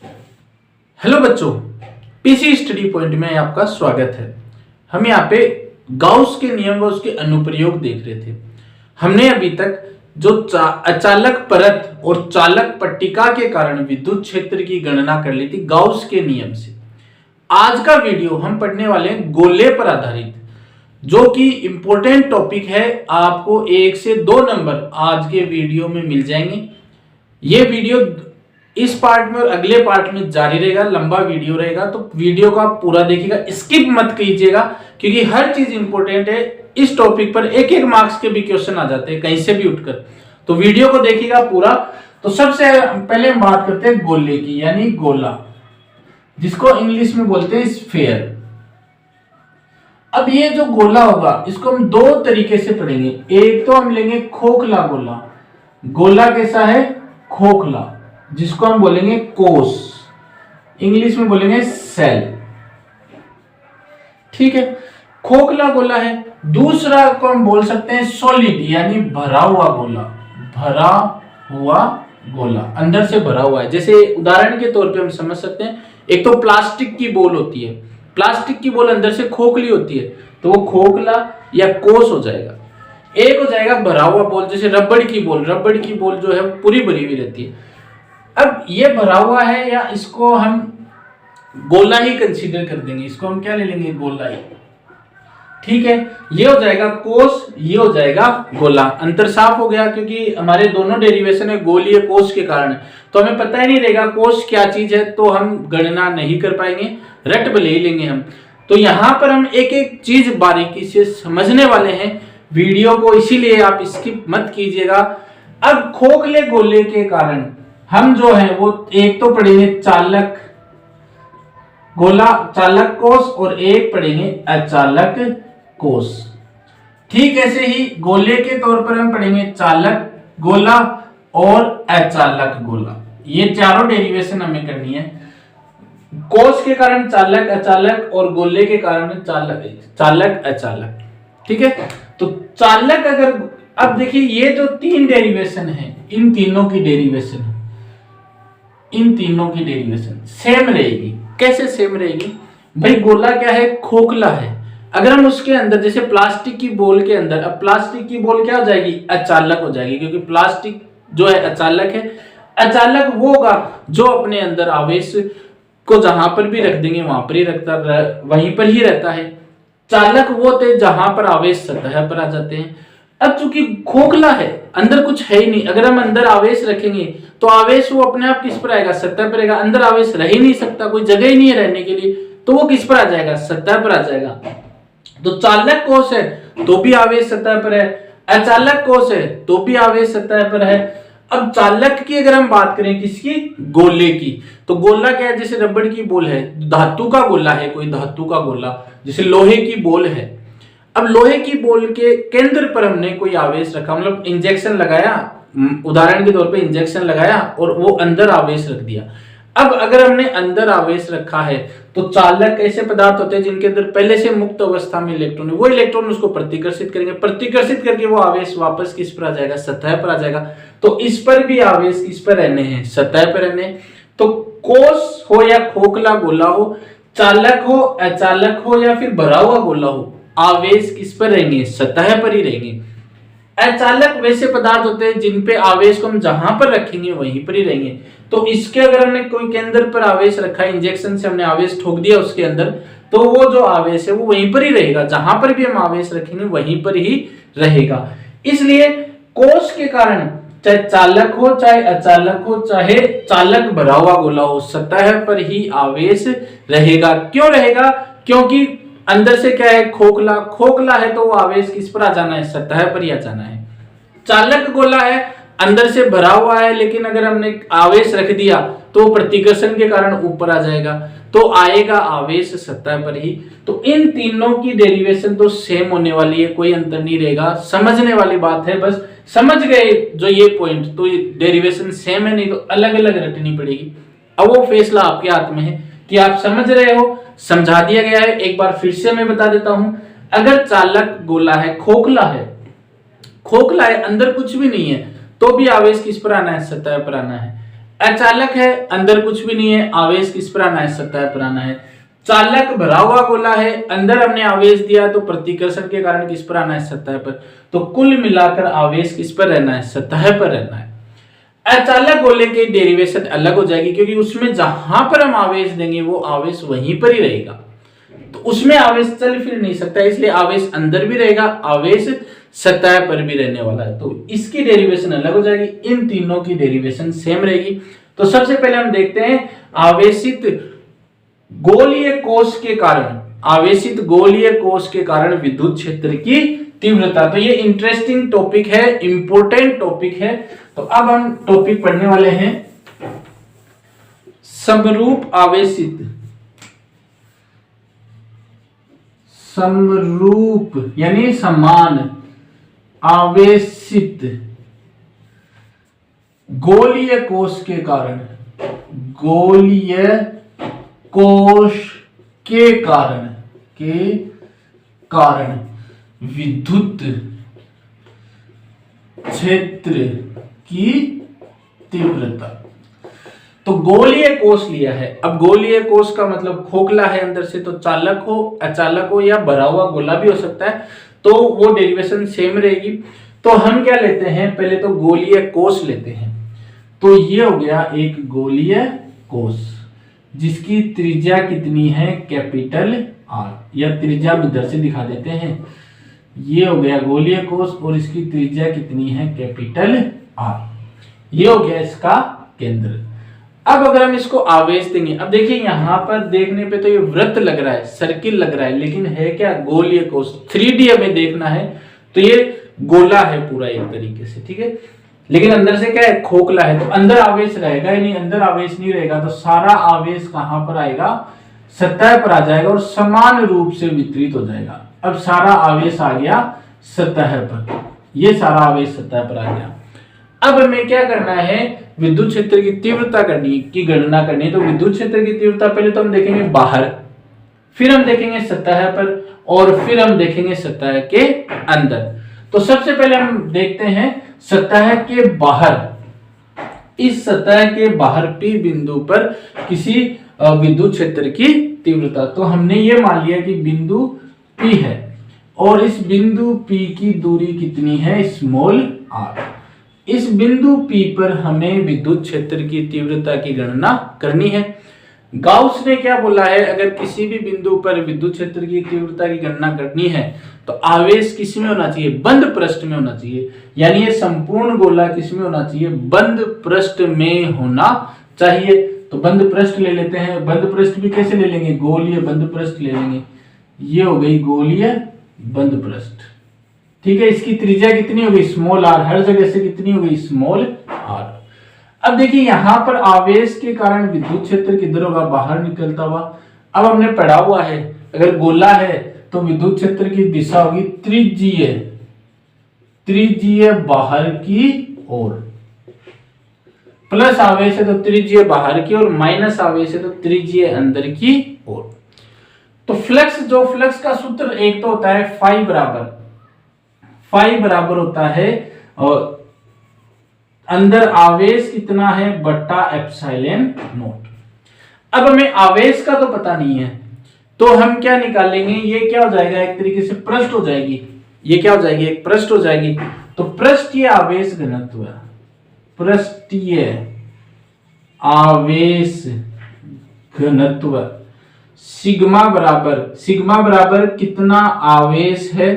Hello बच्चों, PC study point में आपका स्वागत है। हम यहाँ पे गाउस के नियम व उसके अनुप्रयोग देख रहे थे। हमने अभी तक जो अचालक परत और चालक पट्टिका के कारण विद्युत क्षेत्र की गणना कर ली थी गाउस के नियम से। आज का वीडियो हम पढ़ने वाले हैं गोले पर आधारित, जो कि इंपॉर्टेंट टॉपिक है। आपको 1 से 2 नंबर आज के वीडियो में मिल जाएंगे। ये वीडियो इस पार्ट में और अगले पार्ट में जारी रहेगा, लंबा वीडियो रहेगा, तो वीडियो को आप पूरा देखिएगा, स्किप मत कीजिएगा, क्योंकि हर चीज इंपॉर्टेंट है। इस टॉपिक पर एक एक मार्क्स के भी क्वेश्चन आ जाते हैं कहीं से भी उठकर, तो वीडियो को देखिएगा पूरा। तो सबसे पहले हम बात करते हैं गोले की, यानी गोला, जिसको इंग्लिश में बोलते हैं स्फीयर। अब ये जो गोला होगा इसको हम 2 तरीके से पढ़ेंगे। एक तो हम लेंगे खोखला गोला। गोला कैसा है? खोखला, जिसको हम बोलेंगे कोस, इंग्लिश में बोलेंगे सेल। ठीक है, खोखला गोला है। दूसरा को हम बोल सकते हैं सॉलिड, यानी भरा हुआ गोला। भरा हुआ गोला, अंदर से भरा हुआ है। जैसे उदाहरण के तौर पे हम समझ सकते हैं, एक तो प्लास्टिक की बॉल होती है, प्लास्टिक की बॉल अंदर से खोखली होती है, तो वो खोखला या कोस हो जाएगा। एक हो जाएगा भरा हुआ बॉल, जैसे रबड़ की बॉल। रबड़ की बॉल जो है पूरी भरी हुई रहती है। अब ये भरा हुआ है, या इसको हम गोला ही कंसीडर कर देंगे, इसको हम क्या ले लेंगे? गोला ही। ठीक है, ये हो जाएगा कोस, ये हो जाएगा गोला। अंतर साफ हो गया, क्योंकि हमारे दोनों डेरिवेशन है गोलीय कोस के कारण, तो हमें पता ही नहीं रहेगा कोस क्या चीज है, तो हम गणना नहीं कर पाएंगे, रट भले ही लेंगे हम। तो यहां पर हम एक एक चीज बारीकी से समझने वाले हैं वीडियो को, इसीलिए आप स्किप मत कीजिएगा। अब खोखले गोले के कारण हम जो है वो एक तो पढ़ेंगे चालक गोला, चालक कोष, और एक पढ़ेंगे अचालक कोष। ठीक ऐसे ही गोले के तौर पर हम पढ़ेंगे चालक गोला और अचालक गोला। ये चारों डेरिवेशन हमें करनी है। कोष के कारण चालक अचालक, और गोले के कारण चालक अचालक। ठीक है, तो चालक अगर, अब देखिए ये जो 3 डेरिवेशन है, इन तीनों की डेरिवेशन सेम रहेगी। कैसे सेम रहेगी भाई? गोला क्या है? खोखला है। अगर हम उसके अंदर, जैसे प्लास्टिक की बॉल के अंदर, अब प्लास्टिक की बॉल क्या हो जाएगी? अचालक हो जाएगी, क्योंकि प्लास्टिक जो है अचालक है। अचालक वो होगा जो अपने अंदर आवेश को जहां पर भी रख देंगे वहां पर ही वहीं पर ही रहता है। चालक वो होते जहां पर आवेश सतह पर आ जाते हैं। अब चूंकि खोखला है, अंदर कुछ है ही नहीं, अगर हम अंदर आवेश रखेंगे तो आवेश वो अपने आप किस पर आएगा? सतह पर आएगा। अंदर आवेश रह ही नहीं सकता, कोई जगह ही नहीं है रहने के लिए, तो वो किस पर आ जाएगा? सतह पर आ जाएगा। तो चालक कोष है तो भी आवेश सतह पर है, अचालक कोष है तो भी आवेश सतह पर है। अब चालक की अगर हम बात करें, किसकी? गोले की, तो गोला क्या है? जैसे रबड़ की बॉल है, धातु का गोला है, कोई धातु का गोला, जैसे लोहे की बॉल है। अब लोहे की बॉल के केंद्र पर हमने कोई आवेश रखा, मतलब इंजेक्शन लगाया, उदाहरण के तौर पे इंजेक्शन लगाया और वो अंदर आवेश रख दिया। अब अगर हमने अंदर आवेश रखा है, तो चालक ऐसे पदार्थ होते हैं जिनके अंदर पहले से मुक्त अवस्था में इलेक्ट्रॉन है, वो इलेक्ट्रॉन उसको प्रतिकर्षित करेंगे, प्रतिकर्षित करके वो आवेश वापस किस पर आ जाएगा? सतह पर आ जाएगा। तो इस पर भी आवेश किस पर रहने हैं? सतह पर रहने। तो कोष हो या खोखला गोला हो, चालक हो, अचालक हो, या फिर भरा हुआ गोला हो, आवेश किस पर रहेंगे? सतह पर ही रहेंगे। अचालक वैसे पदार्थ होते हैं जिन पे आवेश को हम जहां पर रखेंगे वहीं पर ही रहेंगे। तो इसके अगर हमने कोई केंद्र पर आवेश रखा, इंजेक्शन से हमने आवेश ठोक दिया उसके अंदर, तो वो जो आवेश है वो वहीं पर ही रहेगा, जहां पर भी हम आवेश रखेंगे वहीं पर ही रहेगा। इसलिए कोष के कारण चाहे चालक हो, चाहे अचालक हो, चाहे चालक भरा हुआ गोला हो, सतह पर ही आवेश रहेगा। क्यों रहेगा? क्योंकि अंदर से क्या है? खोखला। खोखला है तो वो आवेश किस पर आ जाना है? सतह पर ही आ जाना है। चालक गोला है, अंदर से भरा हुआ है, लेकिन अगर हमने आवेश रख दिया तो प्रतिकर्षण के कारण ऊपर आ जाएगा, तो आएगा आवेश सतह पर ही। तो इन तीनों की डेरिवेशन तो सेम होने वाली है, कोई अंतर नहीं रहेगा। समझने वाली बात है, बस समझ गए जो ये पॉइंट, तो डेरिवेशन सेम है, नहीं तो अलग अलग रटनी पड़ेगी। अब वो फैसला आपके हाथ में है कि आप समझ रहे हो, समझा दिया गया है। एक बार फिर से मैं बता देता हूं, अगर चालक गोला है, खोखला है, अंदर कुछ भी नहीं है, तो भी आवेश किस पर आना है? सतह पर आना है। अचालक है, अंदर कुछ भी नहीं है, आवेश किस पर आना है, सतह पर आना है। चालक भरा हुआ गोला है, अंदर हमने आवेश दिया तो प्रतिकर्षण के कारण किस पर आना है, सतह पर। तो कुल मिलाकर आवेश किस पर रहना है, सतह पर रहना है। अचालक गोले की डेरिवेशन अलग हो जाएगी, क्योंकि उसमें जहां पर हम आवेश देंगे वो आवेश वहीं पर ही रहेगा, तो उसमें आवेश चल फिर नहीं सकता, इसलिए आवेश अंदर भी रहेगा, आवेश सतह पर भी रहने वाला है। तो इसकी डेरिवेशन अलग हो जाएगी, इन तीनों की डेरिवेशन सेम रहेगी। तो सबसे पहले हम देखते हैं आवेशित गोलीय कोश के कारण, आवेशित गोलीय कोश के कारण विद्युत क्षेत्र की तीव्रता। तो ये इंटरेस्टिंग टॉपिक है, इंपॉर्टेंट टॉपिक है। तो अब हम टॉपिक पढ़ने वाले हैं समरूप आवेशित, समरूप यानी समान आवेशित गोलीय कोश के कारण, गोलीय कोश के कारण विद्युत क्षेत्र की तीव्रता। तो गोलीय कोश लिया है, अब गोलीय कोश का मतलब खोखला है अंदर से, तो चालक हो, अचालक हो या भरा हुआ गोला भी हो सकता है, तो वो डेरिवेशन सेम रहेगी। तो हम क्या लेते हैं, पहले तो गोलीय कोश लेते हैं। तो ये हो गया एक गोलीय कोश जिसकी त्रिज्या कितनी है, कैपिटल आर, या त्रिज्या इधर से दिखा देते हैं। ये हो गया गोलीय कोश और इसकी त्रिज्या कितनी है, कैपिटल आर। ये हो गया इसका केंद्र। अब अगर हम इसको आवेश देंगे, अब देखिए यहां पर देखने पे तो ये वृत्त लग रहा है, सर्किल लग रहा है, लेकिन है क्या, गोलीय कोश। 3D हमें देखना है तो ये गोला है पूरा एक तरीके से, ठीक है, लेकिन अंदर से क्या है, खोखला है। तो अंदर आवेश रहेगा ही नहीं, अंदर आवेश नहीं रहेगा तो सारा आवेश कहां पर आएगा, सतह पर आ जाएगा और समान रूप से वितरित हो जाएगा। अब सारा आवेश आ गया सतह पर, ये सारा आवेश सतह पर आ गया। अब हमें क्या करना है, विद्युत क्षेत्र की तीव्रता की गणना करनी है। तो विद्युत क्षेत्र की तीव्रता पहले तो हम देखेंगे बाहर, फिर हम देखेंगे सतह पर, और फिर हम देखेंगे सतह के अंदर। तो सबसे पहले हम देखते हैं सतह के बाहर। इस सतह के बाहर P बिंदु पर किसी विद्युत क्षेत्र की तीव्रता, तो हमने ये मान लिया कि बिंदु P है और इस बिंदु P की दूरी कितनी है, स्मॉल r। इस बिंदु P पर हमें विद्युत क्षेत्र की तीव्रता की गणना करनी है। गाउस ने क्या बोला है, अगर किसी भी बिंदु पर विद्युत क्षेत्र की तीव्रता की गणना करनी है तो आवेश किस में होना चाहिए, बंद पृष्ठ में होना चाहिए। यानी ये संपूर्ण गोला किस में होना चाहिए, बंद पृष्ठ में होना चाहिए। तो बंद पृष्ठ ले लेते हैं। बंद पृष्ठ भी कैसे ले लेंगे, गोलीय बंद पृष्ठ ले लेंगे। ये हो गई गोलीय बंद पृष्ठ, ठीक है। इसकी त्रिज्या कितनी होगी, स्मॉल r, हर जगह से कितनी होगी, स्मॉल r। अब देखिए यहां पर आवेश के कारण विद्युत क्षेत्र किधर होगा, बाहर निकलता हुआ। अब हमने पढ़ा हुआ है अगर गोला है तो विद्युत क्षेत्र की दिशा होगी त्रिज्यीय, त्रिज्यीय बाहर की ओर। प्लस आवेश है तो त्रिज्यीय बाहर की ओर, माइनस आवेश है तो त्रिज्यीय अंदर की ओर। तो फ्लक्स, जो फ्लक्स का सूत्र एक तो होता है फाई बराबर होता है और अंदर आवेश कितना है बट्टा एप्सिलॉन नॉट। अब हमें आवेश का तो पता नहीं है तो हम क्या निकालेंगे, ये क्या हो जाएगा, एक तरीके से पृष्ठ हो जाएगी। ये क्या हो जाएगी, एक पृष्ठ हो जाएगी। तो पृष्ठीय आवेश घनत्व, पृष्ठीय आवेश घनत्व सिग्मा बराबर कितना आवेश है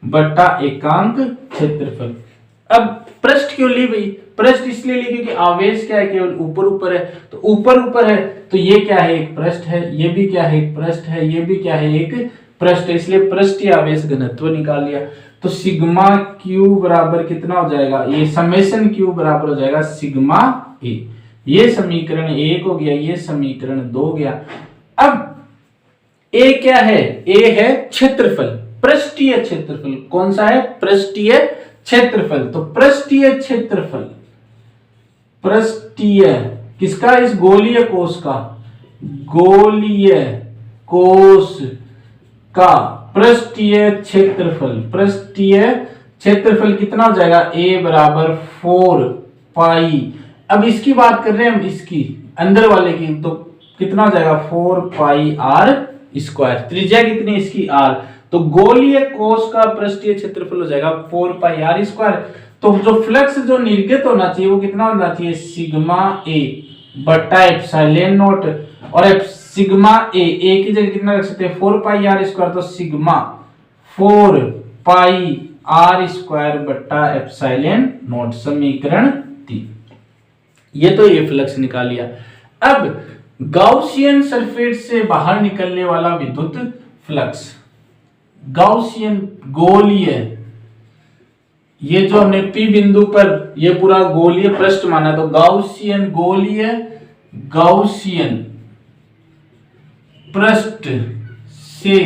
बट्टा एकांक क्षेत्रफल। अब पृष्ठ क्यों ली भाई, पृष्ठ इसलिए ली क्योंकि आवेश क्या है, केवल ऊपर है। तो ऊपर है तो ये क्या है, एक पृष्ठ है, ये भी क्या है, एक पृष्ठ है, ये भी क्या है, एक पृष्ठ है, इसलिए पृष्ठीय आवेश घनत्व निकाल लिया। तो सिग्मा क्यू बराबर कितना हो जाएगा, ये समेशन क्यू बराबर हो जाएगा सिग्मा ए। ये समीकरण 1 हो गया, ये समीकरण 2 हो गया। अब ए क्या है, ए है क्षेत्रफल, पृष्ठीय क्षेत्रफल। कौन सा है, पृष्ठीय क्षेत्रफल। तो पृष्ठीय क्षेत्रफल, पृष्ठीय किसका, इस गोलीय कोश का, गोलीय कोश का पृष्ठीय क्षेत्रफल, पृष्ठीय क्षेत्रफल कितना हो जाएगा, ए बराबर 4 पाई अब इसकी बात कर रहे हैं हम, इसकी अंदर वाले की, तो कितना हो जाएगा 4 पाई आर स्क्वायर। त्रिज्या कितनी इसकी r, तो गोलीय कोश का पृष्ठीय क्षेत्रफल हो जाएगा 4 पाई आर स्क्वायर। तो जो फ्लक्स जो निर्गत होना चाहिए वो कितना होना चाहिए, सिग्मा ए बटा एप्सिलॉन नॉट, और सिग्मा ए की जगह कितना रख सकते हैं 4 पाई आर स्क्वायर, तो सिग्मा 4 पाई आर स्क्वायर बटा एप्सिलॉन नॉट, समीकरण 3। ये तो ये फ्लक्स निकाल लिया। अब गाउसियन सल्फेट से बाहर निकलने वाला विद्युत फ्लक्स, गाउसियन गोलीय, ये जो हमने पी बिंदु पर ये पूरा गोलीय पृष्ठ माना, तो गाउसियन गोलीय, गाउसियन पृष्ठ से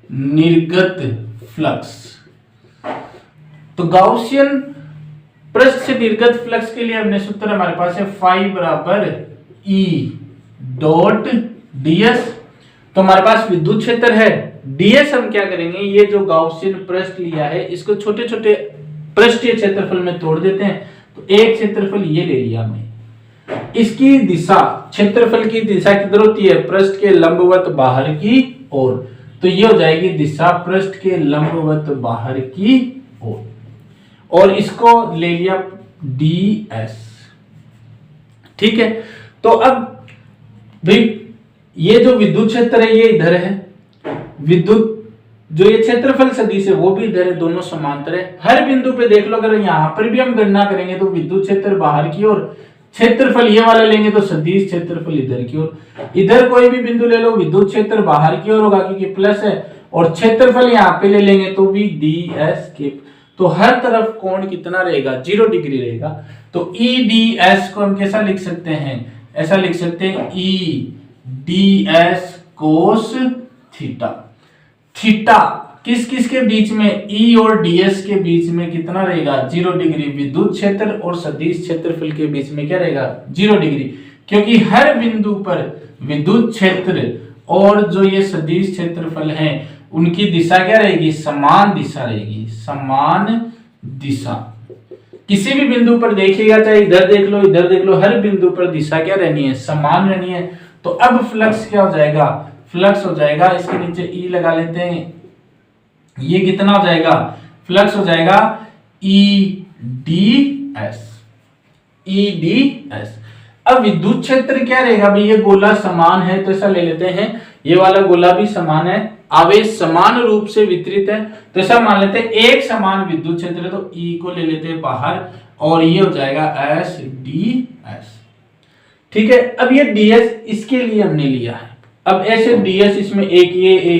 निर्गत फ्लक्स। तो गाउसियन पृष्ठ से निर्गत फ्लक्स के लिए हमने सूत्र हमारे पास है फाई बराबर ई डॉट ds। तो हमारे पास विद्युत क्षेत्र है, ds हम क्या करेंगे, ये जो गाउसियन पृष्ठ लिया है इसको छोटे छोटे पृष्ठीय क्षेत्रफल में तोड़ देते हैं। तो एक क्षेत्रफल ये ले लिया हमने, इसकी दिशा, क्षेत्रफल की दिशा किधर होती है, पृष्ठ के लंबवत बाहर की ओर, तो ये हो जाएगी दिशा पृष्ठ के लंबवत बाहर की ओर, और इसको ले लिया ds। ठीक है, तो अब भाई ये जो विद्युत क्षेत्र है ये इधर है, विद्युत जो ये क्षेत्रफल सदिश है वो भी इधर है, दोनों समांतर है। हर बिंदु पे देख लो, अगर यहाँ पर भी हम गणना करेंगे तो विद्युत क्षेत्र बाहर की ओर, क्षेत्रफल ये वाला लेंगे तो सदिश क्षेत्रफल इधर की ओर। इधर कोई भी बिंदु ले लो, विद्युत क्षेत्र बाहर की ओर होगा क्योंकि प्लस है, और क्षेत्रफल यहाँ पे ले लेंगे तो भी ds के, तो हर तरफ कोण कितना रहेगा, 0 डिग्री रहेगा। तो EDS को हम कैसा लिख सकते हैं, ऐसा लिख सकते हैं EDS कोस थीटा। थीटा किस किस के बीच में, E और DS के बीच में कितना रहेगा, 0 डिग्री। विद्युत क्षेत्र और सदिश क्षेत्रफल के बीच में क्या रहेगा, 0 डिग्री, क्योंकि हर बिंदु पर विद्युत क्षेत्र और जो ये सदिश क्षेत्रफल है उनकी दिशा क्या रहेगी, समान दिशा रहेगी, समान दिशा। किसी भी बिंदु पर देखिएगा, चाहे इधर देख लो इधर देख लो, हर बिंदु पर दिशा क्या रहनी है, समान रहनी है। तो अब फ्लक्स क्या हो जाएगा, फ्लक्स हो जाएगा, इसके नीचे ई लगा लेते हैं, ये कितना हो जाएगा, फ्लक्स हो जाएगा EDS, EDS। अब विद्युत क्षेत्र क्या रहेगा भाई, ये गोला समान है तो ऐसा ले लेते हैं, ये वाला गोला भी समान है, आवेश समान रूप से वितरित है, तो ऐसा मान लेते हैं एक समान विद्युत क्षेत्र है, तो E को ले लेते हैं बाहर, और ये हो जाएगा SDS। ठीक है, अब ये ds इसके लिए हमने लिया है। अब ऐसे ds इसमें एक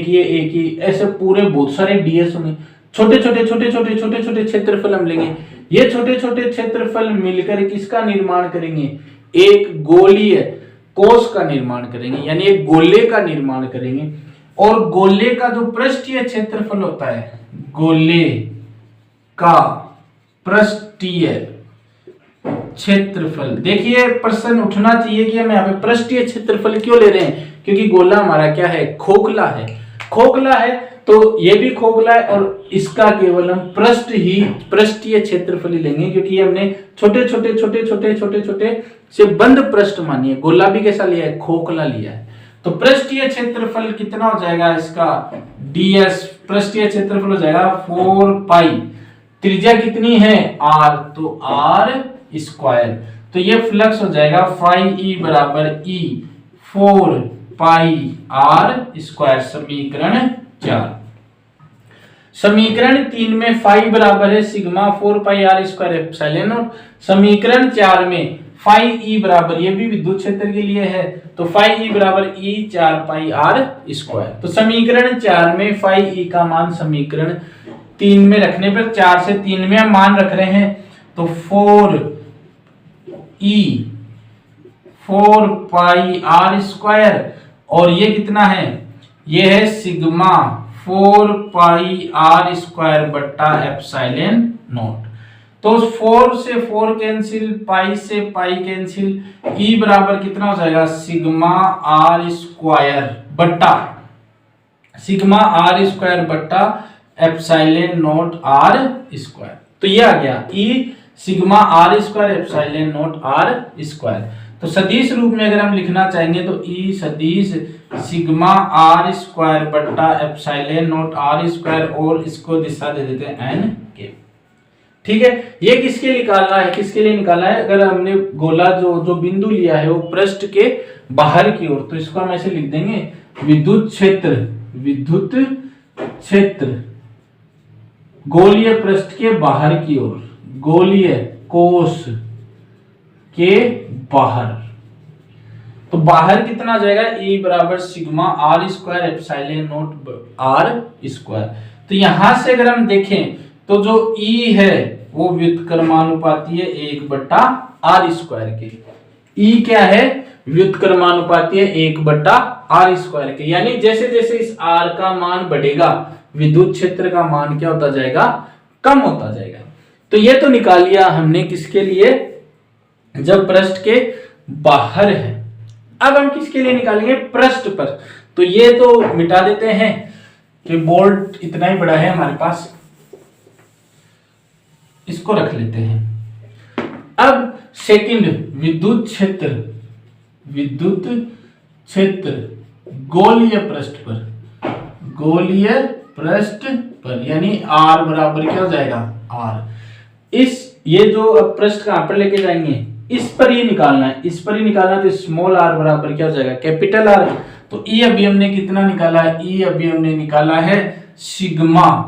ये ऐसे पूरे बहुत सारे ds होंगे, छोटे छोटे क्षेत्रफल हम लेंगे। ये छोटे छोटे क्षेत्रफल मिलकर किसका निर्माण करेंगे, एक गोलीय कोश का निर्माण करेंगे, यानी एक गोले का निर्माण करेंगे। और गोले का जो पृष्ठीय क्षेत्रफल होता है, गोले का पृष्ठीय क्षेत्रफल, देखिए प्रश्न उठना चाहिए कि हम यहाँ पे पृष्ठीय क्षेत्रफल क्यों ले रहे हैं, क्योंकि गोला हमारा क्या है, खोखला है, खोखला है, तो ये भी खोखला है, और इसका केवल हम पृष्ठीय क्षेत्रफल ही लेंगे, क्योंकि हमने छोटे छोटे से बंद पृष्ठ मानी है। गोला भी कैसा लिया है, खोखला लिया है। तो पृष्ठीय क्षेत्रफल कितना हो जाएगा इसका, ds पृष्ठीय क्षेत्रफल हो जाएगा 4 पाई, त्रिज्या कितनी है r, तो r स्क्वायर, तो ये फ्लक्स हो जाएगा फाई ई बराबर E 4 पाई r स्क्वायर, समीकरण 4। समीकरण 3 में फाई बराबर है sigma 4 pi r square epsilon not, समीकरण 4 में फाई ई बराबर, ये भी विद्युत क्षेत्र के लिए है, तो फाई ई बराबर E 4 पाई r स्क्वायर। तो समीकरण 4 में फाई ई का मान समीकरण 3 में रखने पर, 4 से 3 में हम मान रख रहे हैं, तो 4 पाई r स्क्वायर, और ये कितना है, ये है सिग्मा 4 पाई r स्क्वायर बट्टा एप्सिलॉन नॉट। तो 4 से 4 कैंसिल, पाई से पाई कैंसिल, E बराबर कितना हो जाएगा, सिग्मा r स्क्वायर बट्टा एप्सिलॉन नॉट r स्क्वायर। तो ये आ गया E sigma R square epsilon not R square. तो सदिश रूप में अगर हम लिखना चाहेंगे तो ई सदिश सिग्मा आर स्क्वायर बट्टा एप्सिलॉन नॉट आर स्क्वायर, और इसको दिशा दे देते हैं एन के। ठीक है, ये किसके निकालना है, किसके लिए निकालना है? अगर हमने गोला जो बिंदु लिया है वो पृष्ठ के बाहर की ओर, तो इसको हम ऐसे लिख देंगे विद्युत क्षेत्र गोलीय पृष्ठ के बाहर की ओर, गोलीय कोश के बाहर। तो बाहर कितना जाएगा? ई बराबर sigma R square epsilon not R square. तो यहां से अगर हम देखें तो जो ई है वो व्युत्क्रमानुपाती है 1/r स्क्वायर के। ई क्या है? व्युत्क्रमानुपाती है 1/r स्क्वायर के। यानी जैसे जैसे इस r का मान बढ़ेगा विद्युत क्षेत्र का मान क्या होता जाएगा? कम होता जाएगा। तो ये तो निकाल लिया हमने किसके लिए? जब पृष्ठ के बाहर है। अब हम किसके लिए निकालेंगे? पृष्ठ पर। तो ये तो मिटा देते हैं कि बोर्ड इतना ही बड़ा है हमारे पास, इसको रख लेते हैं। अब सेकंड, विद्युत क्षेत्र गोलीय पृष्ठ पर, यानी r बराबर क्या हो जाएगा? r। ये जो अब पृष्ठ कहां पर लेके जाएंगे? इस पर ही निकालना है, इस पर ही निकालना। तो स्मॉल r बराबर क्या हो जाएगा? Capital R। तो ई अभी हमने कितना निकाला है? ई अभी हमने निकाला है sigma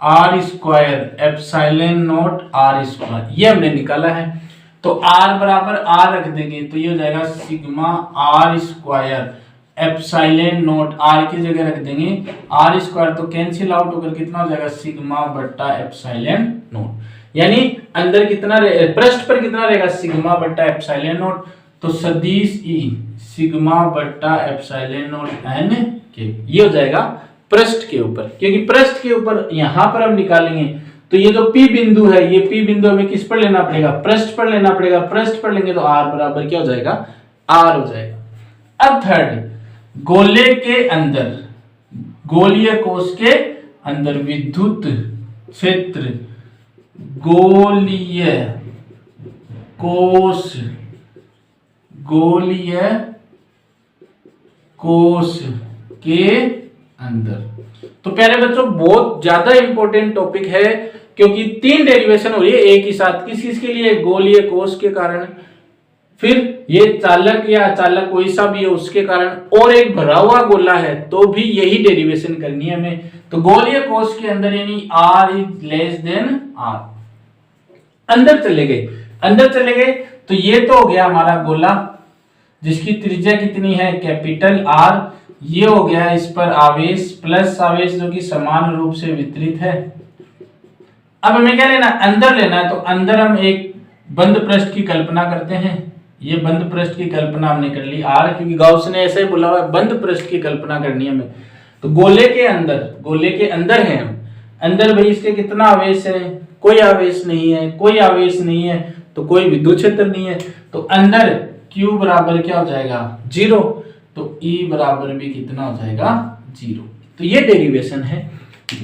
R square epsilon not R square, ये हमने निकाला है। तो r बराबर r रख देंगे तो ये हो जाएगा sigma R square epsilon not, r की जगह रख देंगे आर स्क्वायर, तो कैंसिल आउट होकर कितना हो जाएगा? सिग्मा बट्टा एप्सिलॉन नॉट। यानी अंदर कितना पृष्ठ पर कितना रहेगा? सिग्मा बट्टा एप्सिलॉन नॉट। तो सदिश ई सिग्मा बट्टा एप्सिलॉन नॉट एन के, ये हो जाएगा पृष्ठ के ऊपर। क्योंकि पृष्ठ के ऊपर यहां पर हम निकालेंगे तो ये जो P बिंदु है, ये P बिंदु हमें किस पर लेना पड़ेगा? पृष्ठ पर लेना पड़ेगा। पृष्ठ पर लेंगे तो r बराबर क्या हो जाएगा? r हो जाएगा। अब थर्ड, गोले के अंदर, गोलीय कोश के अंदर विद्युत क्षेत्र गोलीय कोश के अंदर। तो प्यारे बच्चों बहुत ज्यादा इंपॉर्टेंट टॉपिक है, क्योंकि 3 डेरिवेशन हो रही है एक ही साथ। किस किस के लिए? गोलीय कोश के कारण, फिर ये चालक या अचालक कोई सा भी है उसके कारण, और एक भरा हुआ गोला है तो भी यही डेरिवेशन करनी है हमें। तो गोलीय कोश के अंदर यानी r is less than r। अंदर चले गए तो ये तो हो गया हमारा गोला जिसकी त्रिज्या कितनी है? Capital R। ये हो गया इस पर आवेश, प्लस आवेश जो कि समान रूप से वितरित है। अब हमें क्या लेना? अंदर लेना है। तो अंदर हम एक बंद पृष्ठ की कल्पना करते हैं। ये बंद पृष्ठ की कल्पना हमने कर ली R, क्योंकि गाउस ने ऐसे ही बोला हुआ है बंद पृष्ठ की कल्पना करनी है हमें। तो गोले के अंदर है हम। अंदर भाई इसके कितना आवेश है? कोई आवेश नहीं है, तो कोई विद्युत क्षेत्र नहीं है। तो अंदर Q बराबर क्या हो जाएगा? 0। तो E बराबर भी कितना हो जाएगा? 0। तो ये डेरिवेशन है।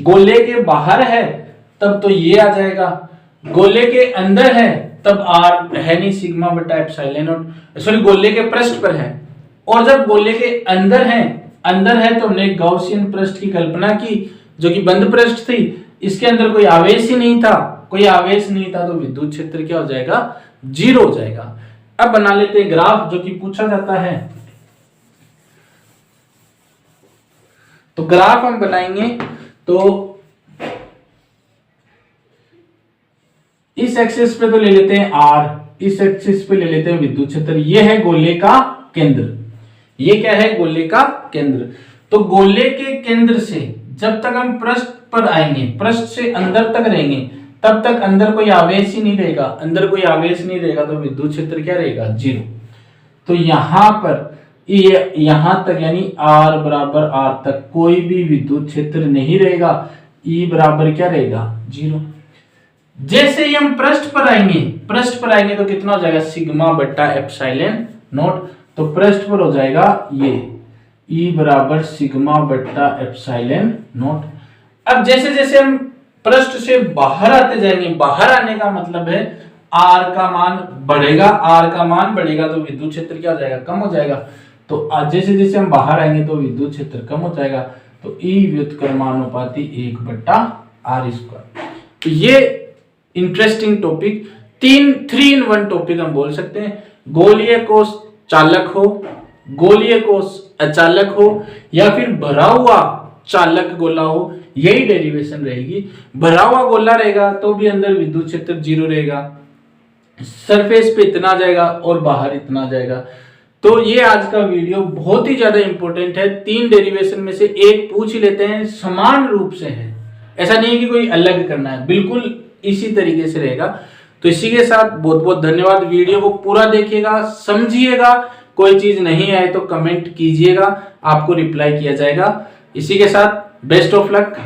गोले के बाहर है तब तो ये आ जाएगा, गोले के अंदर है तब R है नहीं, सिग्मा बटा एप्सिलॉन नॉट। सॉरी, गोले के पृष्ठ पर है। और जब गोले के अंदर है तो हमने गॉसियन पृष्ठ की कल्पना की जो कि बंद पृष्ठ थी। इसके अंदर कोई आवेश ही नहीं था, तो विद्युत क्षेत्र क्या हो जाएगा? 0 हो जाएगा। अब बना लेते हैं ग्राफ जो कि पूछा जाता है। तो ग्राफ हम बनाएंगे तो इस एक्सिस पे तो ले लेते हैं R, इस एक्सिस पे ले लेते हैं विद्युत क्षेत्र। ये है गोले का केंद्र। ये क्या है? गोले का केंद्र। तो गोले के केंद्र से जब तक हम पृष्ठ पर आएंगे, पृष्ठ से अंदर तक रहेंगे, तब तक अंदर कोई आवेश ही नहीं रहेगा। तो विद्युत क्षेत्र क्या रहेगा? 0। तो यहां पर यहां तक यानी R बराबर R तक कोई भी विद्युत क्षेत्र नहीं रहेगा। E बराबर क्या रहेगा? 0। जैसे ही हम पृष्ठ पर आएंगे तो कितना हो जाएगा? सिग्मा बट्टा एप्सिलॉन नॉट। तो पृष्ठ पर हो जाएगा ये E बराबर सिग्मा बट्टा एप्सिलॉन नॉट। अब जैसे जैसे हम पृष्ठ से बाहर आते जाएंगे। बाहर आने का मतलब है R का मान बढ़ेगा, R का मान बढ़ेगा तो विद्युत क्षेत्र क्या हो जाएगा, कम हो जाएगा। तो जैसे जैसे हम बाहर आएंगे तो विद्युत क्षेत्र कम हो जाएगा। तो E व्युत्क्रमानुपाती 1/r²। तो ये इंटरेस्टिंग टॉपिक, 3 in 1 टॉपिक हम बोल सकते हैं। गोलीय कोष चालक हो, गोलीय कोष अचालक हो, या फिर भरा हुआ चालक गोला हो, यही डेरिवेशन रहेगी। भरा हुआ गोला रहेगा तो भी अंदर विद्युत क्षेत्र 0 रहेगा, सरफेस पे इतना आ जाएगा और बाहर इतना आ जाएगा। तो ये आज का वीडियो बहुत ही ज्यादा इंपॉर्टेंट है। 3 डेरिवेशन में से एक पूछ ही लेते हैं, समान रूप से है, ऐसा नहीं है कि कोई अलग करना है, बिल्कुल इसी तरीके से रहेगा। तो इसी के साथ बहुत बहुत धन्यवाद। वीडियो को पूरा देखिएगा, समझिएगा, कोई चीज नहीं आए तो कमेंट कीजिएगा, आपको रिप्लाई किया जाएगा। इसी के साथ बेस्ट ऑफ लक।